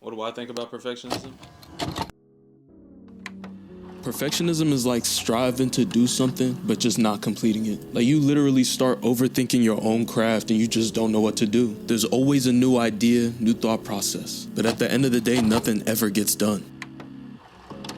What do I think about perfectionism? Perfectionism is like striving to do something, but just not completing it. Like you literally start overthinking your own craft and you just don't know what to do. There's always a new idea, new thought process. But at the end of the day, nothing ever gets done.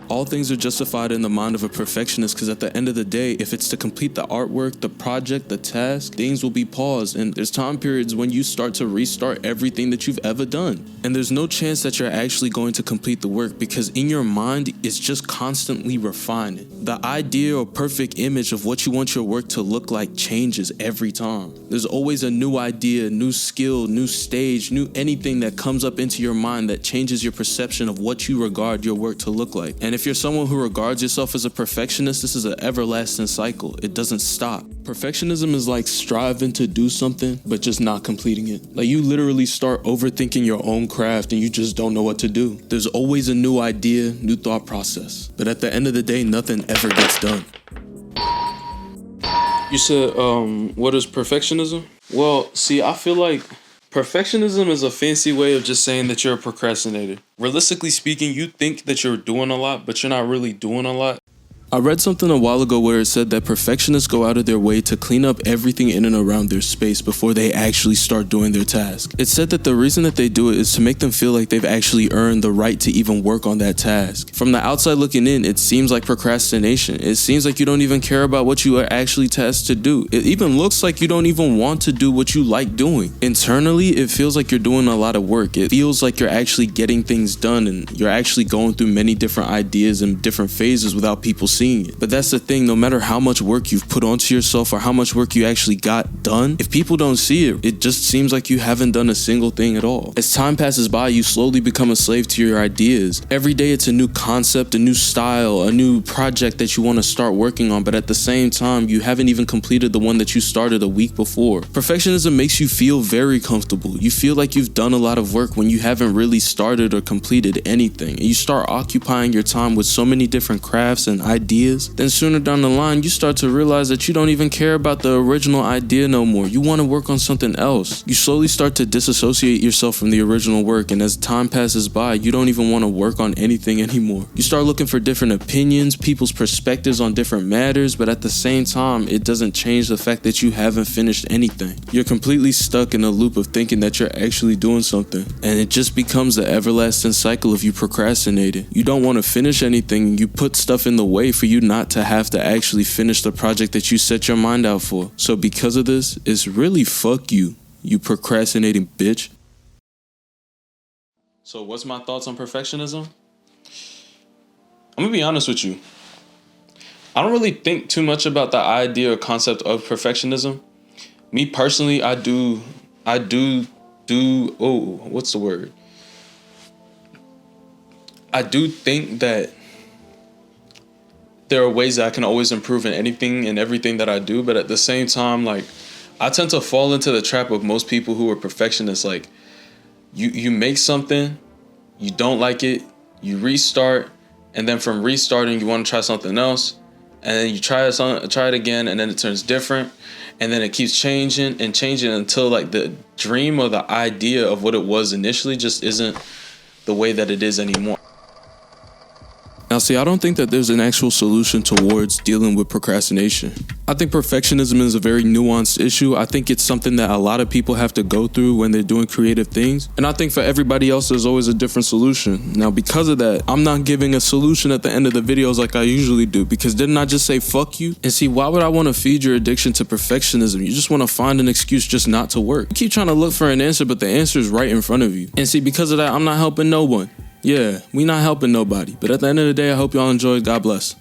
All things are justified in the mind of a perfectionist because at the end of the day, if it's to complete the artwork, the project, the task, things will be paused, and there's time periods when you start to restart everything that you've ever done. And there's no chance that you're actually going to complete the work because in your mind, it's just constantly refining. The idea or perfect image of what you want your work to look like changes every time. There's always a new idea, new skill, new stage, new anything that comes up into your mind that changes your perception of what you regard your work to look like. And if you're someone who regards yourself as a perfectionist, this is an everlasting cycle. It doesn't stop. Perfectionism is like striving to do something, but just not completing it. Like you literally start overthinking your own craft and you just don't know what to do. There's always a new idea, new thought process. But at the end of the day, nothing ever gets done. You said, what is perfectionism? Well, see, I feel like perfectionism is a fancy way of just saying that you're a procrastinator. Realistically speaking, you think that you're doing a lot, but you're not really doing a lot. I read something a while ago where it said that perfectionists go out of their way to clean up everything in and around their space before they actually start doing their task. It said that the reason that they do it is to make them feel like they've actually earned the right to even work on that task. From the outside looking in, it seems like procrastination. It seems like you don't even care about what you are actually tasked to do. It even looks like you don't even want to do what you like doing. Internally, it feels like you're doing a lot of work. It feels like you're actually getting things done and you're actually going through many different ideas and different phases without people seeing it. But that's the thing, no matter how much work you've put onto yourself or how much work you actually got done, if people don't see it, it just seems like you haven't done a single thing at all. As time passes by, you slowly become a slave to your ideas. Every day it's a new concept, a new style, a new project that you want to start working on, but at the same time, you haven't even completed the one that you started a week before. Perfectionism makes you feel very comfortable. You feel like you've done a lot of work when you haven't really started or completed anything. And you start occupying your time with so many different crafts and ideas. Then sooner down the line, you start to realize that you don't even care about the original idea no more. You want to work on something else. You slowly start to disassociate yourself from the original work, and as time passes by, you don't even want to work on anything anymore. You start looking for different opinions, people's perspectives on different matters, but at the same time, it doesn't change the fact that you haven't finished anything. You're completely stuck in a loop of thinking that you're actually doing something, and it just becomes the everlasting cycle of you procrastinating. You don't want to finish anything, and you put stuff in the way for you not to have to actually finish the project that you set your mind out for. So because of this, it's really fuck you, you procrastinating bitch. So what's my thoughts on perfectionism? I'm gonna be honest with you. I don't really think too much about the idea or concept of perfectionism. Me personally, I do, what's the word? I do think that there are ways that I can always improve in anything and everything that I do, but at the same time, like, I tend to fall into the trap of most people who are perfectionists. Like, you make something, you don't like it, you restart, and then from restarting, you want to try something else, and then you try it again, and then it turns different, and then it keeps changing and changing until like the dream or the idea of what it was initially just isn't the way that it is anymore. Now see, I don't think that there's an actual solution towards dealing with procrastination. I think perfectionism is a very nuanced issue. I think it's something that a lot of people have to go through when they're doing creative things. And I think for everybody else, there's always a different solution. Now, because of that, I'm not giving a solution at the end of the videos like I usually do, because didn't I just say fuck you? And see, why would I want to feed your addiction to perfectionism? You just want to find an excuse just not to work. You keep trying to look for an answer, but the answer is right in front of you. And see, because of that, I'm not helping no one. Yeah, we not helping nobody. But at the end of the day, I hope y'all enjoyed. God bless.